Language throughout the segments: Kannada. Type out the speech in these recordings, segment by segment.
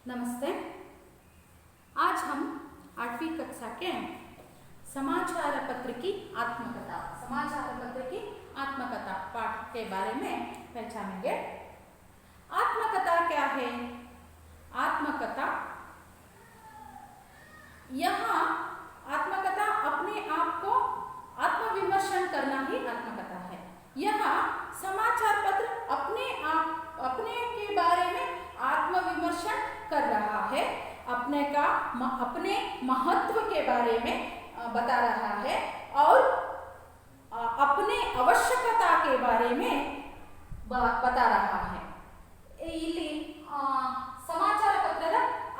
नमस्ते। आज हम 8वीं कक्षा के समाचार पत्र की आत्मकथा पाठ के बारे में पहचानेंगे। आत्मकथा क्या है? आत्मकथा, यहाँ आत्मकथा अपने आप को आत्मविमर्शन करना ही आत्मकथा है। यहाँ समाचार पत्र अपने के बारे में आत्मविमर्शन कर रहा है, अपने महत्व के बारे में बता रहा है और अपने आवश्यकता के बारे में बता रहा है। ಇಲ್ಲಿ ಸಮಾಚಾರ ಪತ್ರದ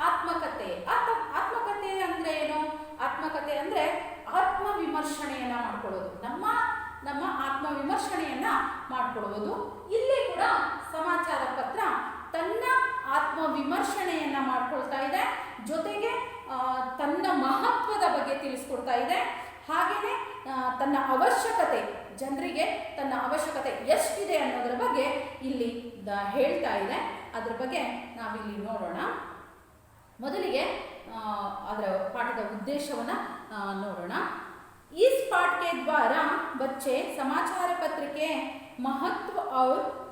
ಆತ್ಮಕಥೆ ಅಂದ್ರೆ ಏನು? ಆತ್ಮಕಥೆ ಅಂದ್ರೆ ಆತ್ಮವಿಮರ್ಶನೆಯನ್ನ ಮಾಡ್ಕೊಳ್ಳೋದು, ನಮ್ಮ ಆತ್ಮವಿಮರ್ಶನೆಯನ್ನ ಮಾಡ್ಕೊಳ್ಳೋದು। ಇಲ್ಲಿ ಕೂಡ ಸಮಾಚಾರ ಪತ್ರ ತನ್ನ ಆತ್ಮವಿಮರ್ಶನೆಯನ್ನ ಮಾಡ್ಕೊಳ್ತಾ ಇದೆ, ಜೊತೆಗೆ ತನ್ನ ಮಹತ್ವದ ಬಗ್ಗೆ ತಿಳಿಸ್ಕೊಡ್ತಾ ಇದೆ, ಹಾಗೆಯೇ ತನ್ನ ಅವಶ್ಯಕತೆ, ಜನರಿಗೆ ತನ್ನ ಅವಶ್ಯಕತೆ ಎಷ್ಟಿದೆ ಅನ್ನೋದರ ಬಗ್ಗೆ ಇಲ್ಲಿ ಹೇಳ್ತಾ ಇದೆ। ಅದರ ಬಗ್ಗೆ ನಾವಿಲ್ಲಿ ನೋಡೋಣ। ಮೊದಲಿಗೆ ಅದರ ಪಾಠದ ಉದ್ದೇಶವನ್ನು ನೋಡೋಣ। इस पाठ के द्वारा बच्चे समाचार पत्र के महत्व और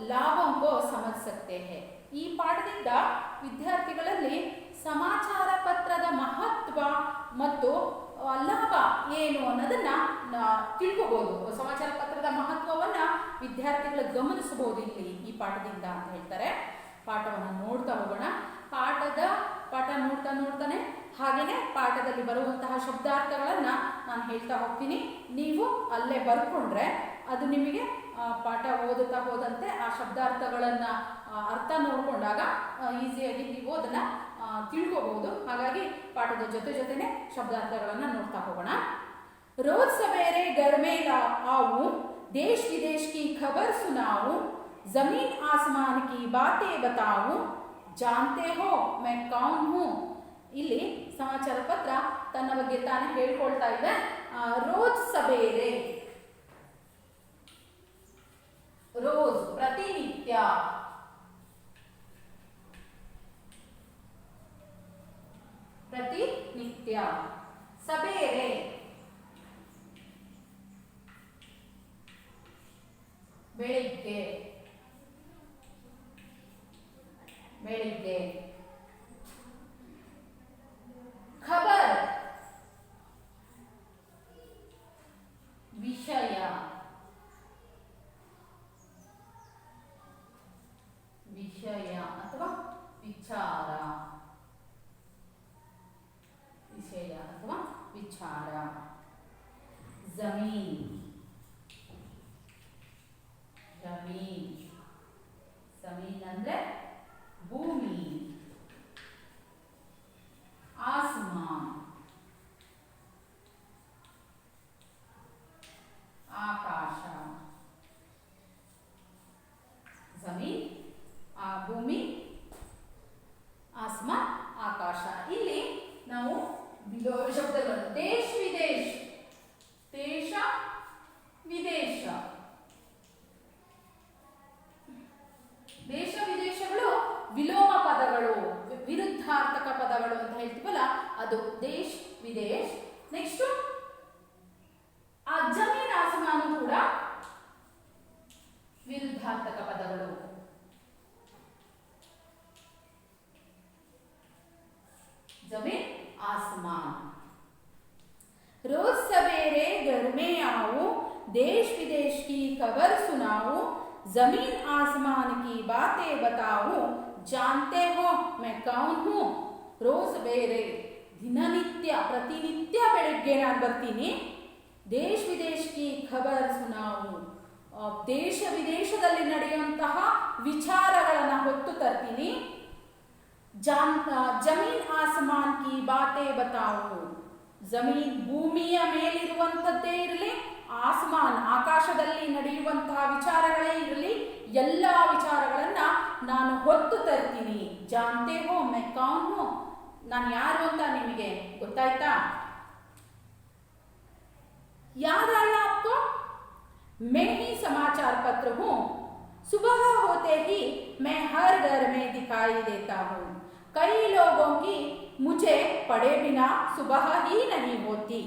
लाभों को समझ सकते हैं। ಈ ಪಾಠದಿಂದ ವಿದ್ಯಾರ್ಥಿಗಳಲ್ಲಿ ಸಮಾಚಾರ ಪತ್ರದ ಮಹತ್ವ ಮತ್ತು ಲಾಭ ಏನು ಅನ್ನೋದನ್ನ ತಿಳ್ಕೋಬಹುದು। ಸಮಾಚಾರ ಪತ್ರದ ಮಹತ್ವವನ್ನ ವಿದ್ಯಾರ್ಥಿಗಳು ಗಮನಿಸಬಹುದು ಇಲ್ಲಿ ಈ ಪಾಠದಿಂದ ಅಂತ ಹೇಳ್ತಾರೆ। ಪಾಠವನ್ನು ನೋಡ್ತಾ ಹೋಗೋಣ। ಪಾಠ ನೋಡ್ತಾನೆ ಹಾಗೇನೆ ಪಾಠದಲ್ಲಿ ಬರುವಂತಹ ಶಬ್ದಾರ್ಥಗಳನ್ನ ನಾನು ಹೇಳ್ತಾ ಹೋಗ್ತೀನಿ, ನೀವು ಅಲ್ಲೇ ಬರ್ಕೊಂಡ್ರೆ ಅದು ನಿಮಗೆ ಪಾಠ ಓದುತ್ತಾ ಹೋದಂತೆ ಆ ಶಬ್ದಾರ್ಥಗಳನ್ನ ಅರ್ಥ ನೋಡ್ಕೊಂಡಾಗ ಈಸಿಯಾಗಿ ನೀವು ಅದನ್ನ ತಿಳ್ಕೋಬಹುದು। ಹಾಗಾಗಿ ಪಾಠದ ಜೊತೆನೆ ಶಬ್ದಾರ್ಥಗಳನ್ನ ನೋಡ್ತಾ ಹೋಗೋಣ। रोज सवेरे घर में आऊं, देश विदेश की खबर सुनाऊं, जमीन आसमान की बातें बताऊं, जानते हो मैं कौन हूं। ಇಲ್ಲಿ ಸಮಾಚಾರ ಪತ್ರ ತನ್ನ ಬಗ್ಗೆ ತಾನೇ ಹೇಳ್ಕೊಳ್ತಾ ಇದೆ। ರೋಜ್ ಸಬೇರೆ, ರೋಜ್ ಪ್ರತಿನಿತ್ಯ, ಸಬೇರೆ ಬೆಳಿಗ್ಗೆ, ಖಬರ್ ವಿಷಯ, ಅಥವಾ ವಿಚಾರ, ಜಮೀನ್ ಅಂದ್ರೆ ಭೂಮಿ, ಆಸ್ಮಾನ್ ಆಕಾಶ, ಜಮೀನ್ ಭೂಮಿ, ಆಸ್ಮಾನ್ ಆಕಾಶ। ಇಲ್ಲಿ ನಾವು ಶಬ್ದಗಳು ದೇಶ ವಿದೇಶ, ದೇಶ ವಿದೇಶಗಳು ವಿಲೋಮ ಪದಗಳು, ವಿರುದ್ಧಾರ್ಥಕ ಪದಗಳು ಅಂತ ಹೇಳ್ತೀವಲ್ಲ ಅದು ದೇಶ್ ವಿದೇಶ್। ನೆಕ್ಸ್ಟ್ ಆ ಜಮೀನ್ ಆಸಮಾನು ಕೂಡ ವಿರುದ್ಧಾರ್ಥಕ ಪದಗಳು। जमीन आसमान, रोज सवेरे घर में आऊं, देश विदेश की खबर सुनाऊं, जमीन आसमान की बातें बताऊं, जानते हो मैं कौन हूं। रोज सवेरे ದಿನನಿತ್ಯ, ಪ್ರತಿನಿತ್ಯ ಬೆಳಗ್ಗೆ ನಾನು ಬರ್ತೀನಿ, ದೇಶ ವಿದೇಶ ಕಿ ಖಬರ್ ಸುನಾವು, ದೇಶ ವಿದೇಶದಲ್ಲಿ ನಡೆಯುವಂತಹ ವಿಚಾರಗಳನ್ನು ಹೊತ್ತು ತರ್ತೀನಿ, ಜಮೀನ್ ಆಸಮಾನ್ ಕಿ ಬಾತೆ ಬತಾವು, ಜಮೀನ್ ಭೂಮಿಯ ಮೇಲಿರುವಂಥದ್ದೇ ಇರಲಿ, ಆಸಮಾನ್ ಆಕಾಶದಲ್ಲಿ ನಡೆಯುವಂತಹ ವಿಚಾರಗಳೇ ಇರಲಿ, ಎಲ್ಲ ವಿಚಾರಗಳನ್ನ ನಾನು ಹೊತ್ತು ತರ್ತೀನಿ। ಜಾನ್ತೆ ಹೋ ಮೈ ಕೌನ್ ಹೋ, ನಾನು ಯಾರು ಅಂತ ನಿಮಗೆ ಗೊತ್ತಾಯ್ತಾ? याद आया आपको? मैं ही समाचार पत्र हूं, सुबह होते ही मैं हर घर में दिखाई देता हूं, कई लोगों की मुझे पढ़े बिना सुबह ही नहीं होती,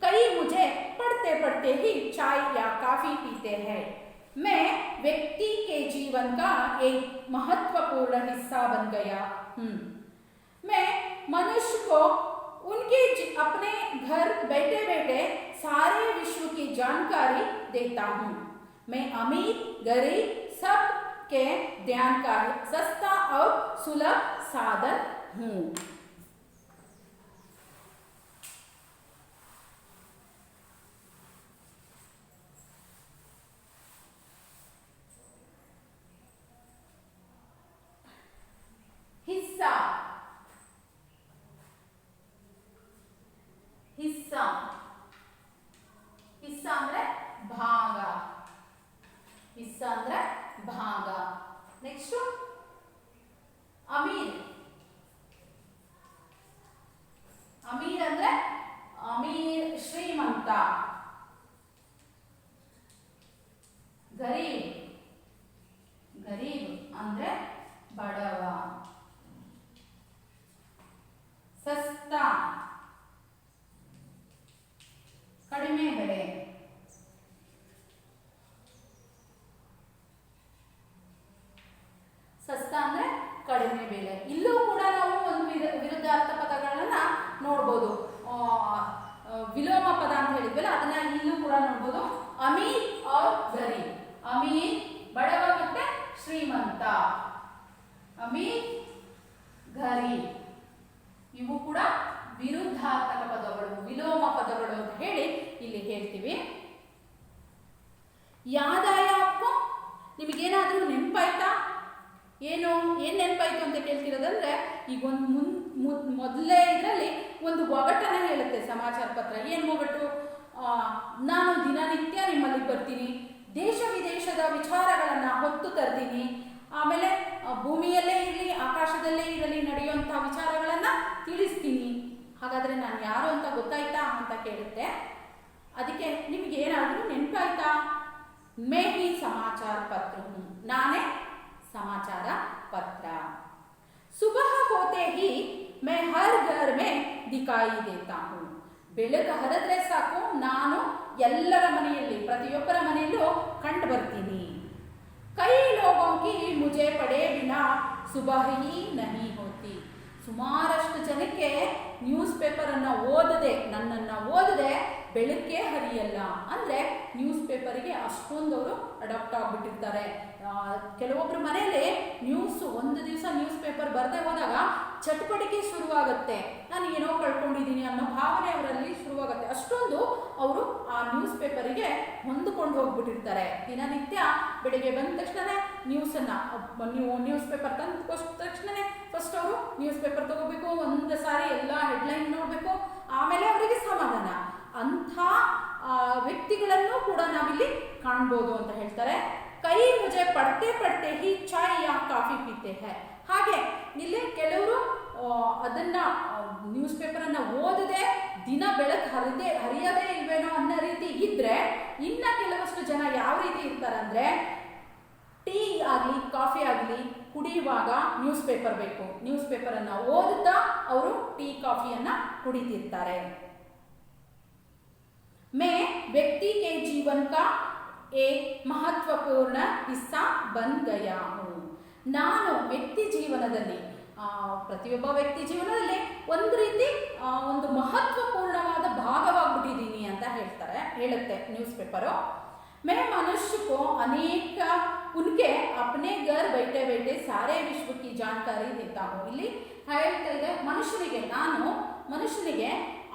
कई मुझे पढ़ते पढ़ते ही चाय या कॉफी पीते हैं। मैं व्यक्ति के जीवन का एक महत्वपूर्ण हिस्सा बन गया हूँ। मैं मनुष्य को उनके अपने घर बैठे बैठे सारे विश्व की जानकारी देता हूँ। मैं अमीर गरीब सब के ध्यान का सस्ता और सुलभ साधन हूँ। हिस्सा हिस्सा हिस्सा ಅಂದ್ರೆ ಭಾಗ, ಹಿಸ್ಸಾ ಅಂದ್ರೆ ಭಾಗ. ನೆಕ್ಸ್ಟ್ ಅಮೀರ್. ಅಮೀರ್ ಅಂದ್ರೆ ಅಮೀರ್ ಶ್ರೀಮಂತ. ಗರೀಬ್ ಗರೀಬ್ ಅಂದ್ರೆ ಬಡವ. ಸಸ್ತಾ ಕಡಿಮೆ ಬೆಲೆ. ಸಸ್ತಾ ಅಂದ್ರೆ ಕಡಿಮೆ ಬೆಲೆ. ಇಲ್ಲೂ ಕೂಡ ನಾವು ಒಂದು ವಿರುದ್ಧಾರ್ಥ ಪದಗಳನ್ನ ನೋಡ್ಬೋದು. ವಿಲೋಮ ಪದ ಅಂತ ಹೇಳಿದ್ವಲ್ಲ ಅದನ್ನ ಇಲ್ಲೂ ಕೂಡ ನೋಡ್ಬೋದು. ಅಮೀರ್ और ಗರೀಬ್. ಅಮೀರ್ ಬಡವ ಮತ್ತೆ ಶ್ರೀಮಂತ. ಅಮೀರ್ ಗರೀಬ್ ಇವು ಕೂಡ ವಿರುದ್ಧಾರ್ಥಕ ಪದಗಳು, ವಿಲೋಮ ಪದಗಳು ಅಂತ ಹೇಳಿ ಇಲ್ಲಿ ಹೇಳ್ತೀವಿ. ಯಾದಾಯ ಅಪ್ಪ ನಿಮಗೇನಾದ್ರೂ ನೆನಪಾಯ್ತಾ? ಏನು ನೆನಪಾಯ್ತು ಅಂತ ಕೇಳ್ತಿರೋದಂದ್ರೆ ಈಗ ಒಂದು ಮೊದಲೇ ಇದರಲ್ಲಿ ಒಂದು ಒಗಟನ್ನ ಹೇಳುತ್ತೆ ಸಮಾಚಾರ ಪತ್ರ. ಏನು ಒಗಟು? ನಾನು ದಿನನಿತ್ಯ ನಿಮ್ಮಲ್ಲಿ ಬರ್ತೀನಿ, ದೇಶ ವಿದೇಶದ ವಿಚಾರಗಳನ್ನ ಹೊತ್ತು ತರ್ತೀನಿ, ಆಮೇಲೆ ಭೂಮಿಯಲ್ಲೇ ಇರಲಿ ಆಕಾಶದಲ್ಲೇ ಇರಲಿ ನಡೆಯುವಂತಹ ವಿಚಾರಗಳನ್ನ ತಿಳಿಸ್ತೀನಿ. ಹಾಗಾದ್ರೆ ನಾನು ಯಾರು ಅಂತ ಗೊತ್ತಾಯ್ತಾ ಅಂತ ಕೇಳುತ್ತೆ. ಅದಕ್ಕೆ ನಿಮ್ಗೆ ಏನಾದರೂ ನೆನಪಾಯ್ತಾ? ಮೇ ಹಿ ಸಮಾಚಾರ ಪತ್ರ ಹೂँ, ನಾನೇ ಸಮಾಚಾರ ಪತ್ರ. ಸುಬಹ ಹೋತೆ ಹಿ ಮೈ ಹರ್ ಘರ್ ಮೇ ದಿಖಾಯಿ ದೇತಾ ಹೂँ. ಬೆಳಗ್ಗೆ ಹರಿದ್ರೆ ಸಾಕು ನಾನು ಎಲ್ಲರ ಮನೆಯಲ್ಲಿ ಪ್ರತಿಯೊಬ್ಬರ ಮನೆಯಲ್ಲೂ ಕಂಡು ಬರ್ತೀನಿ. ಕೈ ಲೋಗೋ ಕಿ ಮುಜೆ ಪಡೆ ಬಿನಾ ಸುಬಹ ಹಿ ನಹಿ ಹೋತಿ. ಸುಮಾರಷ್ಟು ಜನಕ್ಕೆ ನ್ಯೂಸ್ ಪೇಪರನ್ನು ಓದದೆ, ನನ್ನನ್ನು ಓದದೆ ಬೆಳಗ್ಗೆ ಹರಿಯಲ್ಲ. ಅಂದರೆ ನ್ಯೂಸ್ ಪೇಪರಿಗೆ ಅಷ್ಟೊಂದವರು ಅಡಾಪ್ಟ್ ಆಗಿಬಿಟ್ಟಿರ್ತಾರೆ. ಕೆಲವೊಬ್ಬರು ಮನೆಯಲ್ಲಿ ಒಂದು ದಿವಸ ನ್ಯೂಸ್ ಪೇಪರ್ ಬರದೆ ಹೋದಾಗ ಚಟುವಟಿಕೆ ಶುರುವಾಗುತ್ತೆ. ನಾನು ಏನೋ ಕಳ್ಕೊಂಡಿದ್ದೀನಿ ಅನ್ನೋ ಭಾವನೆ ಅವರಲ್ಲಿ ಶುರುವಾಗುತ್ತೆ. ಅಷ್ಟೊಂದು ಅವರು ಆ ನ್ಯೂಸ್ ಪೇಪರಿಗೆ ಹೊಂದಿಕೊಂಡು ಹೋಗ್ಬಿಟ್ಟಿರ್ತಾರೆ. ದಿನನಿತ್ಯ ಬೆಳಿಗ್ಗೆ ಬಂದ ತಕ್ಷಣನೇ ನ್ಯೂಸ್ ಪೇಪರ್ ತಂದ ತಕ್ಷಣನೇ ಫಸ್ಟ್ ಅವರು ನ್ಯೂಸ್ ಪೇಪರ್ ತಗೋಬೇಕು, ಒಂದು ಸಾರಿ ಎಲ್ಲ ಹೆಡ್ಲೈನ್ ನೋಡಬೇಕು, ಆಮೇಲೆ ಅವರಿಗೆ ಸಮಾಧಾನ. ಅಂಥ ವ್ಯಕ್ತಿಗಳನ್ನು ಕೂಡ ನಾವಿಲ್ಲಿ ಕಾಣ್ಬೋದು ಅಂತ ಹೇಳ್ತಾರೆ. ಕೈ ಮುಜೆ ಪಡ್ತೆ ಪಡ್ತೆ ಹಿ ಚಾಯ್ ಯಾ ಕಾಫಿ ಪೀತೆ ಹೈ. ಹಾಗೆ ಇಲ್ಲಿ ಕೆಲವರು ಅದನ್ನ ನ್ಯೂಸ್ ಪೇಪರನ್ನು ಓದದೆ ದಿನ ಬೆಳಕು ಹರಿಯದೇ ಇಲ್ವೇನೋ ಅನ್ನೋ ರೀತಿ ಇದ್ರೆ, ಇನ್ನ ಕೆಲವಷ್ಟು ಜನ ಯಾವ ರೀತಿ ಇರ್ತಾರೆ ಅಂದ್ರೆ ಟೀ ಆಗಲಿ ಕಾಫಿ ಆಗಲಿ ಕುಡಿಯುವಾಗ ನ್ಯೂಸ್ ಪೇಪರ್ ಬೇಕು. ನ್ಯೂಸ್ ಪೇಪರನ್ನು ಓದುತ್ತಾ ಅವರು ಟೀ ಕಾಫಿಯನ್ನ ಕುಡಿತಿರ್ತಾರೆ. मैं व्यक्ति के जीवन का एक महत्वपूर्ण हिस्सा बन गया हूँ. ನಾನು ವ್ಯಕ್ತಿ ಜೀವನದಲ್ಲಿ ಪ್ರತಿಯೊಬ್ಬ ವ್ಯಕ್ತಿ ಜೀವನದಲ್ಲಿ ಒಂದು ರೀತಿ ಒಂದು ಮಹತ್ವಪೂರ್ಣವಾದ ಭಾಗವಾಗ್ಬಿಟ್ಟಿದ್ದೀನಿ ಅಂತ ಹೇಳುತ್ತೆ ನ್ಯೂಸ್ ಪೇಪರು. मैं मनुष्य को अनेक उनके अपने घर बैठे बैठे सारे विश्व की जानकारी देता हूँ. ಇಲ್ಲಿ ಹೇಳ್ತಾ ಇದೆ ಮನುಷ್ಯನಿಗೆ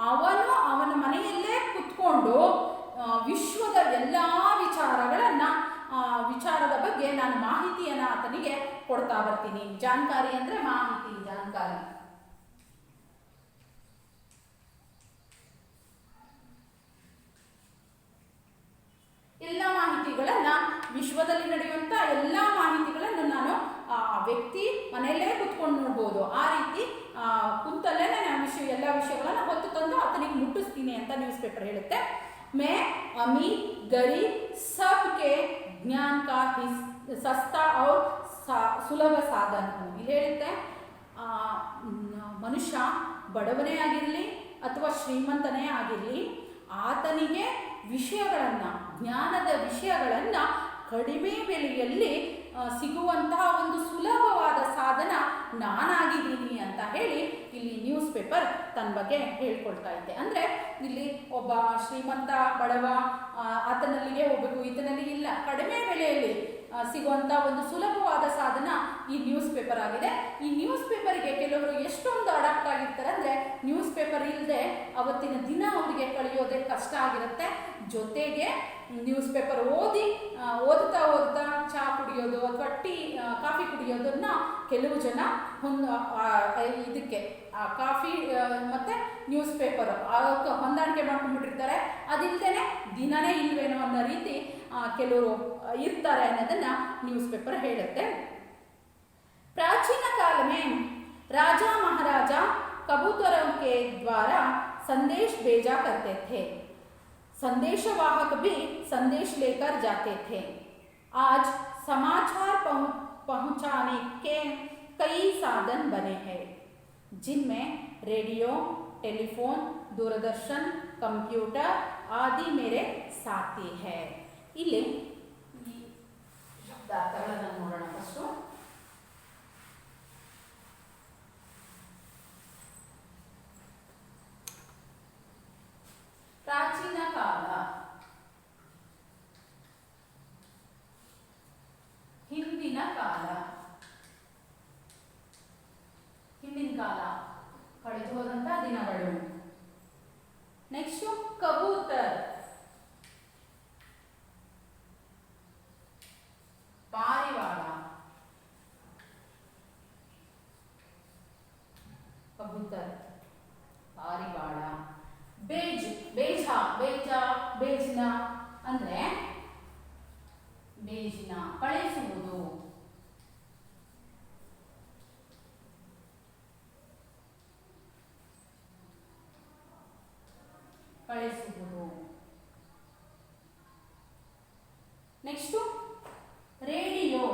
ಅವನು ಅವನ ಮನೆಯಲ್ಲೇ ಕುತ್ಕೊಂಡು ವಿಶ್ವದ ಎಲ್ಲ ವಿಚಾರದ ಬಗ್ಗೆ ನಾನು ಮಾಹಿತಿಯನ್ನು ಆತನಿಗೆ ಕೊಡ್ತಾ ಬರ್ತೀನಿ. ಜಾನ್ಕಾರಿ ಅಂದ್ರೆ ಮಾಹಿತಿ, ಜಾನ್ಕಾರಿ. ಎಲ್ಲ ಮಾಹಿತಿಗಳನ್ನ ವಿಶ್ವದಲ್ಲಿ ನಡೆಯುವಂತ ಎಲ್ಲ ಮಾಹಿತಿಗಳನ್ನು ನಾನು ವ್ಯಕ್ತಿ ಮನೆಯಲ್ಲೇ ಕುತ್ಕೊಂಡು ನೋಡ್ಬೋದು. ಆ ರೀತಿ ಕುಂತಲ್ಲೇ ನಾನು ಎಲ್ಲ ವಿಷಯಗಳನ್ನ ಹೊತ್ತು ತಂದು ಆತನಿಗೆ ಮುಟ್ಟಿಸ್ತೀನಿ ಅಂತ ನ್ಯೂಸ್ ಪೇಪರ್ ಹೇಳುತ್ತೆ. मैं अमीर गरीब सबके ज्ञान का सस्ता और सुलभ साधन हूँ. ಇಲ್ಲಿ ಹೇಳುತ್ತೆ ಮನುಷ್ಯ ಬಡವನೇ ಆಗಿರಲಿ ಅಥವಾ ಶ್ರೀಮಂತನೇ ಆಗಿರಲಿ, ಆತನಿಗೆ ವಿಷಯಗಳನ್ನು, ಜ್ಞಾನದ ವಿಷಯಗಳನ್ನು ಕಡಿಮೆ ಬೆಲೆಯಲ್ಲಿ ಸಿಗುವಂತಹ ಒಂದು ಸುಲಭವಾದ ಸಾಧನ ನಾನಾಗಿದ್ದೀನಿ ಅಂತ ಹೇಳಿ ಇಲ್ಲಿ ನ್ಯೂಸ್ ಪೇಪರ್ ತನ್ನ ಬಗ್ಗೆ ಹೇಳ್ಕೊಳ್ತಾ ಇದ್ದೆ. ಅಂದರೆ ಇಲ್ಲಿ ಒಬ್ಬ ಶ್ರೀಮಂತ ಬಡವ ಆತನಲ್ಲಿಗೆ ಹೋಗಬೇಕು, ಈತನಲ್ಲಿ ಇಲ್ಲ, ಕಡಿಮೆ ಬೆಲೆಯಲ್ಲಿ ಸಿಗುವಂಥ ಒಂದು ಸುಲಭವಾದ ಸಾಧನ ಈ ನ್ಯೂಸ್ ಪೇಪರ್ ಆಗಿದೆ. ಈ ನ್ಯೂಸ್ ಪೇಪರ್ಗೆ ಕೆಲವರು ಎಷ್ಟೊಂದು ಅಡಾಪ್ಟ್ ಆಗಿರ್ತಾರೆ ಅಂದರೆ, ನ್ಯೂಸ್ ಪೇಪರ್ ಇಲ್ಲದೆ ಅವತ್ತಿನ ದಿನ ಅವರಿಗೆ ಕಳೆಯೋದೇ ಕಷ್ಟ ಆಗಿರುತ್ತೆ. ಜೊತೆಗೆ ನ್ಯೂಸ್ ಪೇಪರ್ ಓದುತ್ತಾ ಚಹಾ ಕುಡಿಯೋದು ಅಥವಾ ಕಾಫಿ ಕುಡಿಯೋದನ್ನ ಕೆಲವು ಜನ ಇದಕ್ಕೆ ಕಾಫಿ ಮತ್ತು ನ್ಯೂಸ್ ಪೇಪರ್ ಹೊಂದಾಣಿಕೆ ಮಾಡ್ಕೊಂಡ್ಬಿಟ್ಟಿರ್ತಾರೆ. ಅದಿಲ್ಲದೆ ದಿನನೇ ಇಲ್ವೇನೋ ಅನ್ನೋ ರೀತಿ ಕೆಲವರು ಇರ್ತಾರೆ ಅನ್ನೋದನ್ನು ನ್ಯೂಸ್ ಪೇಪರ್ ಹೇಳುತ್ತೆ. प्राचीन काल में राजा महाराजा कबूतरों के द्वारा संदेश भेजा करते थे। संदेशवाहक भी संदेश लेकर जाते थे। आज समाचार पहुंचाने के कई साधन बने हैं, जिनमें रेडियो, टेलीफोन, दूरदर्शन, कंप्यूटर आदि मेरे साथी है। ಇಲ್ಲಿ ಶಬ್ದಾರ್ಥಗಳನ್ನು ನೋಡೋಣ. ಫಸ್ಟು ಪ್ರಾಚೀನ ಕಾಲ, ಹಿಂದಿನ ಕಾಲ, ಕಳೆದು ಹೋದಂತ ದಿನಗಳು. ನೆಕ್ಸ್ಟ್ ಕಬೂತರ್, ಪಾರಿವಾಳ, ಕಬೂತರ್, ಪಾರಿವಾಳ. ಬೇಜಿನ ಅಂದ್ರೆ ಬೇಜಿನ ಕಳಿಸುವುದು. ನೆಕ್ಸ್ಟ್ ರೇಡಿಯೋ,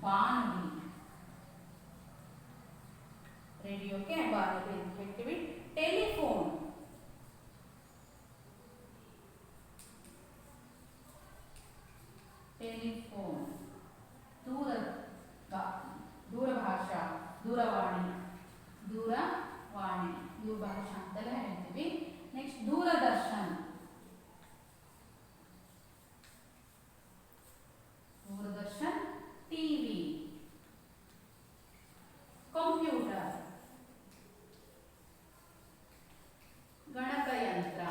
ಬಾನುಲಿ, ರೇಡಿಯೋಕ್ಕೆ ಬಾನುಲಿ ಅಂತ ಹೇಳ್ತೀವಿ. ಟೆಲಿಫೋನ್, ದೂರಭಾಷಾ, ದೂರವಾಣಿ ದೂರಭಾಷಾ ಅಂತೆಲ್ಲ ಹೇಳ್ತೀವಿ. Next Doordarshan, TV. ಕಂಪ್ಯೂಟರ್, ಗಣಕಯಂತ್ರ,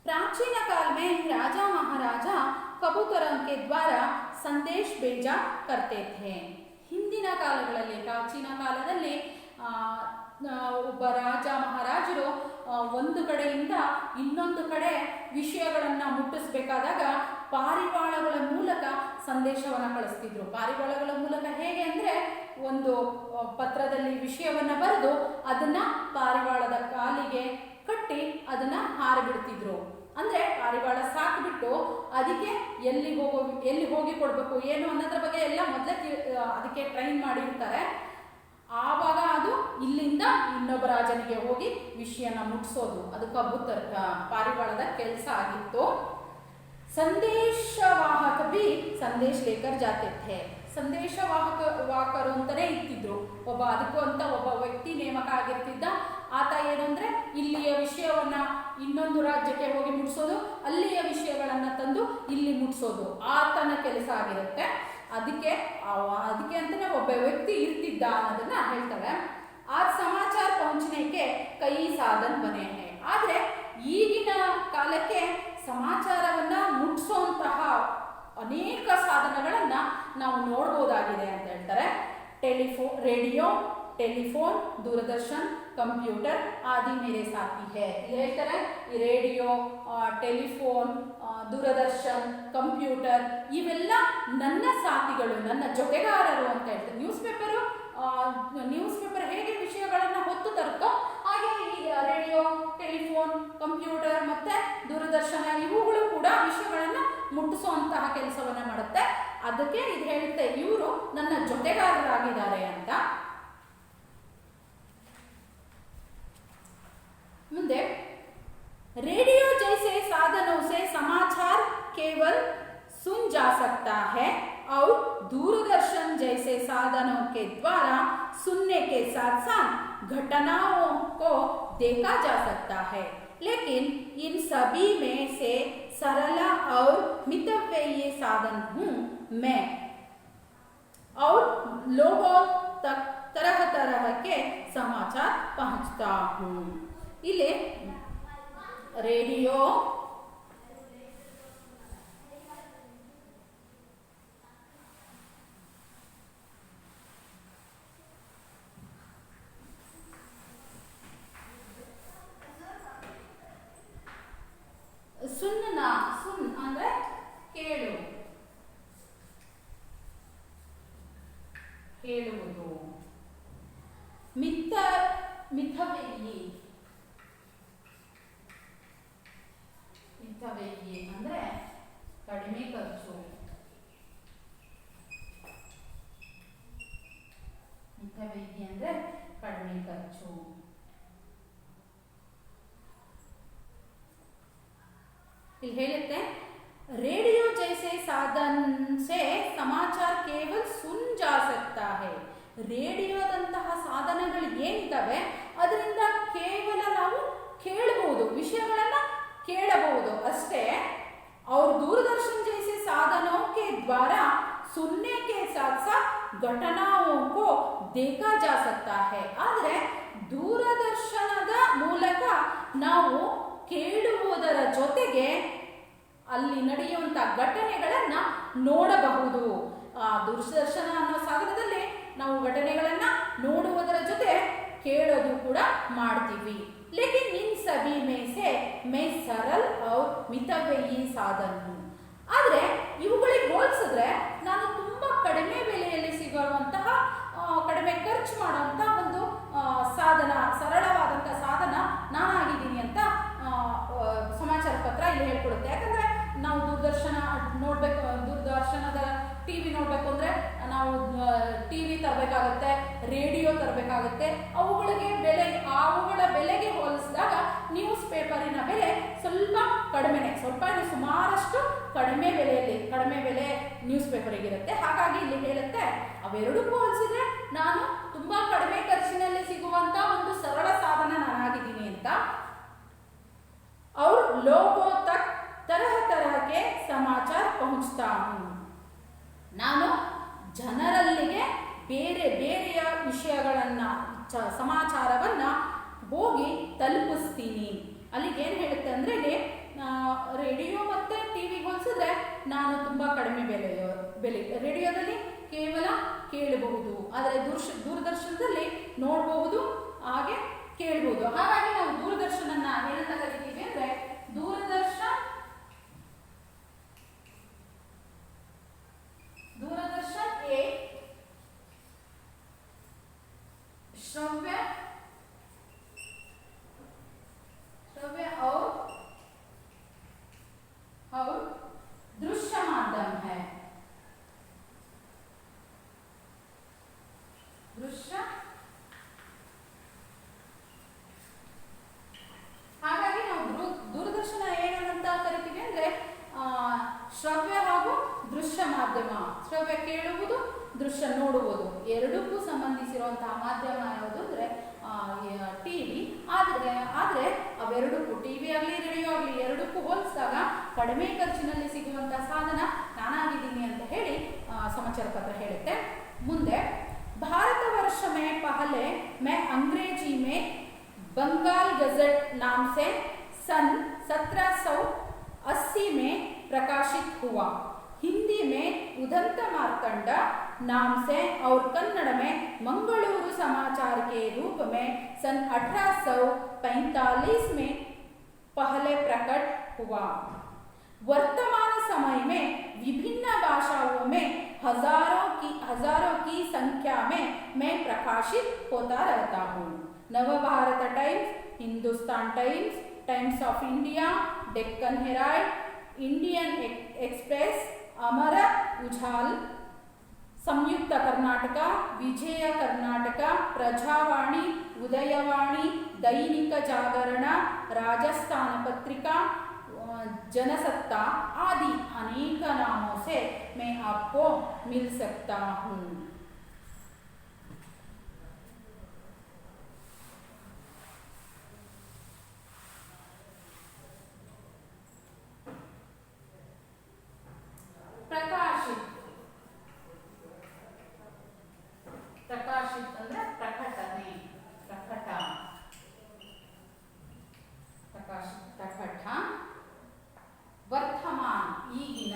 प्राचीन काल में राजा महाराजा कबूतरों के द्वारा संदेश भेजा करते थे। ಹಿಂದಿನ ಕಾಲಗಳಲ್ಲಿ, ಪ್ರಾಚೀನ ಕಾಲದಲ್ಲಿ ಒಬ್ಬ ರಾಜ ಮಹಾರಾಜರು ಒಂದು ಕಡೆಯಿಂದ ಇನ್ನೊಂದು ಕಡೆ ವಿಷಯಗಳನ್ನು ಮುಟ್ಟಿಸಬೇಕಾದಾಗ ಪಾರಿವಾಳಗಳ ಮೂಲಕ ಸಂದೇಶವನ್ನು ಕಳಿಸ್ತಿದ್ರು. ಪಾರಿವಾಳಗಳ ಮೂಲಕ ಹೇಗೆ ಅಂದರೆ, ಒಂದು ಪತ್ರದಲ್ಲಿ ವಿಷಯವನ್ನು ಬರೆದು ಅದನ್ನು ಪಾರಿವಾಳದ ಕಾಲಿಗೆ ಕಟ್ಟಿ ಅದನ್ನು ಹಾರಿಬಿಡ್ತಿದ್ರು. ಅಂದರೆ ಪಾರಿವಾಳ ಸಾಕಿಬಿಟ್ಟು ಅದಕ್ಕೆ ಎಲ್ಲಿ ಹೋಗಿ ಕೊಡಬೇಕು ಏನು ಅನ್ನೋದ್ರ ಬಗ್ಗೆ ಎಲ್ಲ ಮೊದಲೇ ಅದಕ್ಕೆ ಟ್ರೈನ್ ಮಾಡಿರ್ತಾರೆ. ಆವಾಗ ಅದು ಇಲ್ಲಿಂದ ಇನ್ನೊಬ್ಬ ರಾಜನಿಗೆ ಹೋಗಿ ವಿಷಯನ ಮುಟ್ಟಿಸೋದು, ಅದು ಕಬೂತರ್ ಪಾರಿವಾಳದ ಕೆಲಸ ಆಗಿತ್ತು. ಸಂದೇಶವಾಹಕ ಬಿ ಸಂದೇಶ ಲೇಕರ್ ಜಾತೆ ಥೆ. ಸಂದೇಶವಾಹಕರು ಅಂತಲೇ ಇರ್ತಿದ್ರು. ಅದಕ್ಕೂ ಅಂತ ಒಬ್ಬ ವ್ಯಕ್ತಿ ನೇಮಕ ಆಗಿರ್ತಿದ್ದ. ಆತ ಏನಂದ್ರೆ ಇಲ್ಲಿಯ ವಿಷಯವನ್ನ ಇನ್ನೊಂದು ರಾಜ್ಯಕ್ಕೆ ಹೋಗಿ ಮುಟ್ಟಿಸೋದು, ಅಲ್ಲಿಯ ವಿಷಯಗಳನ್ನ ತಂದು ಇಲ್ಲಿ ಮುಟ್ಟಿಸೋದು ಆತನ ಕೆಲಸ ಆಗಿರುತ್ತೆ. ಅದಕ್ಕೆ ಅಂತಾನೆ ಒಬ್ಬ ವ್ಯಕ್ತಿ ಇರ್ತಿದ್ದ ಅನ್ನೋದನ್ನ ಹೇಳ್ತಾರೆ. ಆ ಸಮಾಚಾರ ಪਹੁಂಚನೆಗೆ ಕೈ ಸಾಧನ ಬನೆ ಹೈ. ಆದ್ರೆ ಈಗಿನ ಕಾಲಕ್ಕೆ ಸಮಾಚಾರವನ್ನ ಮುಟ್ಟಿಸುವಂತಹ ಅನೇಕ ಸಾಧನಗಳನ್ನ ನಾವು ನೋಡಬಹುದಾಗಿದೆ ಅಂತ ಹೇಳ್ತಾರೆ. ರೇಡಿಯೋ, टेलीफोन, दूरदर्शन, कंप्यूटर आदि मेरे साथी है. ಹೇಳ್ತಾರೆ ಈ ರೇಡಿಯೋ, ಟೆಲಿಫೋನ್, ದೂರದರ್ಶನ್, ಕಂಪ್ಯೂಟರ್ ಇವೆಲ್ಲ ನನ್ನ ಸಾಥಿಗಳು, ನನ್ನ ಜೊತೆಗಾರರು ಅಂತ ಹೇಳ್ತಾರೆ. ನ್ಯೂಸ್ ಪೇಪರ್ ಹೇಗೆ ವಿಷಯಗಳನ್ನು ಹೊತ್ತು ತರುತ್ತೋ ಹಾಗೆ ಈ ರೇಡಿಯೋ, ಟೆಲಿಫೋನ್, ಕಂಪ್ಯೂಟರ್ ಮತ್ತೆ ದೂರದರ್ಶನ ಇವುಗಳು ಕೂಡ ವಿಷಯಗಳನ್ನು ಮುಟ್ಟಿಸುವಂತಹ ಕೆಲಸವನ್ನ ಮಾಡುತ್ತೆ. ಅದಕ್ಕೆ ಇದು ಹೇಳುತ್ತೆ ಇವರು ನನ್ನ ಜೊತೆಗಾರರಾಗಿದ್ದಾರೆ ಅಂತ. ಮುಂದೆ रेडियो जैसे साधनों से समाचार केवल सुन जा सकता है और दूरदर्शन जैसे साधनों के द्वारा सुनने के साथ साथ घटनाओं को देखा जा सकता है, लेकिन इन सभी में से सरल और मितव्ययी साधन हूँ मैं और लोगों तक तरह तरह के समाचार पहुँचता हूँ. इले रेडियो सुनना, सुन ಅಂದ್ರೆ ಕೇಳು, ಕೇಳುವುದು. ಮಿತವ್ಯಯಿ ಅಂದ್ರೆ ಕಡಿಮೆ ಖರ್ಚು. ಮಿತವ್ಯಯಿ ಅಂದ್ರೆ ಕಡಿಮೆ ಖರ್ಚು. ಇಲ್ಲಿ ಹೇಳುತ್ತೆ रेडियो जैसे साधन से समाचार केवल सुन जा सकता है. ರೇಡಿಯೋದಂತಹ ಸಾಧನಗಳು ಏನಿದ್ದಾವೆ ಅದರಿಂದ ಕೇವಲ ನಾವು ಕೇಳಬಹುದು, ವಿಷಯಗಳನ್ನ ಕೇಳಬಹುದು ಅಷ್ಟೇ. और दूरदर्शन जैसे साधनों के द्वारा सुनने के साथ साथ घटनाओं को देखा जा सकता है. ಆದರೆ ದೂರದರ್ಶನದ ಮೂಲಕ ನಾವು ಕೇಳುವುದರ ಜೊತೆಗೆ ಅಲ್ಲಿ ನಡೆಯುವಂಥ ಘಟನೆಗಳನ್ನು ನೋಡಬಹುದು. ದೂರದರ್ಶನ ಅನ್ನೋ ಸಾಧನದಲ್ಲಿ ನಾವು ಘಟನೆಗಳನ್ನು ನೋಡುವುದರ ಜೊತೆ ಕೇಳೋದು ಕೂಡ ಮಾಡ್ತೀವಿ. लेकिन इन सभी में से मैं सरल और मितव्ययी साधन हूँ. ಆದರೆ ಇವುಗಳಿಗೆ ಹೋಲಿಸಿದ್ರೆ ನಾನು ತುಂಬಾ ಕಡಿಮೆ ಬೆಲೆಯಲ್ಲಿ ಸಿಗುವಂತಹ ಕಡಿಮೆ ಖರ್ಚು ಮಾಡುವಂತಹ ಒಂದು ಸಾಧನ, ಸರಳವಾದಂತಹ ಸಾಧನ ನಾನಾಗಿದ್ದೀನಿ ಅಂತ ಸಮಾಚಾರ ಪತ್ರ ಇಲ್ಲಿ ಹೇಳ್ಕೊಡುತ್ತೆ. ಯಾಕಂದ್ರೆ ನಾವು ದೂರದರ್ಶನ ನೋಡ್ಬೇಕು, ದೂರದರ್ಶನದ ಟಿವಿ ನೋಡ್ಬೇಕು ಅಂದ್ರೆ ನಾವು ಟಿವಿ ತರಬೇಕಾಗುತ್ತೆ, ರೇಡಿಯೋ ತರಬೇಕಾಗುತ್ತೆ. ಅವುಗಳ ಬೆಲೆಗೆ ಹೋಲಿಸಿದಾಗ ನ್ಯೂಸ್ ಪೇಪರಿನ ಬೆಲೆ ಸ್ವಲ್ಪ ಕಡಿಮೆನೆ, ಸುಮಾರಷ್ಟು ಕಡಿಮೆ ಬೆಲೆ ನ್ಯೂಸ್ ಪೇಪರಿಗಿರುತ್ತೆ. ಹಾಗಾಗಿ ಇಲ್ಲಿ ಹೇಳುತ್ತೆ ಅವೆರಡಕ್ಕೂ ಹೋಲಿಸಿದ್ರೆ ನಾನು ತುಂಬಾ ಕಡಿಮೆ ಖರ್ಚಿನಲ್ಲಿ ಸಿಗುವಂತ ಒಂದು ಸರಳ ಸಾಧನ ನಾನಾಗಿದ್ದೀನಿ ಅಂತ. और लोगों तक तरह तरह के समाचार पहुंचता हूँ. ನಾನು ಜನರಲ್ಲಿಗೆ ಬೇರೆ ಬೇರೆಯ ವಿಷಯಗಳನ್ನ, ಸಮಾಚಾರವನ್ನ ಹೋಗಿ ತಲುಪಿಸ್ತೀನಿ. ಅಲ್ಲಿಗೆ ಏನು ಹೇಳುತ್ತೆ ಅಂದ್ರೆ ಇಲ್ಲಿ ರೇಡಿಯೋ ಮತ್ತೆ ಟಿವಿ ಹೋಲಿಸಿದ್ರೆ ನಾನು ತುಂಬಾ ಕಡಿಮೆ ಬೆಲೆ ರೇಡಿಯೋದಲ್ಲಿ ಕೇವಲ ಕೇಳಬಹುದು, ಆದರೆ ದೂರದರ್ಶನದಲ್ಲಿ ನೋಡಬಹುದು, ಹಾಗೆ ಕೇಳಬಹುದು. ಹಾಗಾಗಿ ನಾವು ದೂರದರ್ಶನನ್ನ ಏನಂತ ಕರಿತೀವಿ ಅಂದ್ರೆ ದೂರದರ್ಶನ एक श्रव्य और दृश्य माध्यम है. दृश्य ಹಾಗಾಗಿ ನಾವು ದೂರದರ್ಶನ ಏನಂತ ಕರಿತೀವಿ ಅಂದ್ರೆ ಶ್ರವ್ಯ ಹಾಗೂ ದೃಶ್ಯ ಮಾಧ್ಯಮ. ಶ್ರವ್ಯ ಕೇಳುವುದು, ದೃಶ್ಯ ನೋಡುವುದು ಎರಡಕ್ಕೂ ಸಂಬಂಧಿಸಿರುವಂತಹ ಮಾಧ್ಯಮ ಯಾವುದು ಅಂದ್ರೆ ಟಿವಿ. ಆದರೆ ಅವೆರಡಕ್ಕೂ, ಟಿವಿ ಆಗಲಿ ರೇಡಿಯೋ ಆಗಲಿ, ಎರಡಕ್ಕೂ ಹೋಲಿಸಿದಾಗ ಕಡಿಮೆ ಖರ್ಚಿನಲ್ಲಿ ಸಿಗುವಂತಹ ಸಾಧನ ನಾನಾಗಿದ್ದೀನಿ ಅಂತ ಹೇಳಿ ಸಮಾಚಾರ ಪತ್ರ ಹೇಳುತ್ತೆ. ಮುಂದೆ ಭಾರತ ವರ್ಷ ಮೇ ಪಹಲೆ ಮೇ अंग्रेजी में बंगाल गजट नाम से सन 1780 में प्रकाशित हुआ. हिंदी में उदंत मार्तंड नाम से और कन्नड़ में मंगलूरु समाचार के रूप में सन 1845 में पहले प्रकट हुआ. वर्तमान समय में विभिन्न भाषाओं में हजारों की संख्या में मैं प्रकाशित होता रहता हूँ। Navbharat Times, Hindustan Times, Times of India, Deccan Herald, Indian Express, Amar Ujala, Samyukta Karnataka, विजय कर्नाटक, प्रजावाणी, उदयवाणी, दैनिक जागरण, राजस्थान पत्रिका, जनसत्ता आदि अनेक नामों से मैं आपको मिल सकता हूँ। प्रकाशित ಅಂದ್ರೆ ಪ್ರಕಟಣೆ, ಪ್ರಕಟ, ಪ್ರಕಾಶಿತ, ಪ್ರಕಟ. ವರ್ತಮಾನ ಈಗಿನ,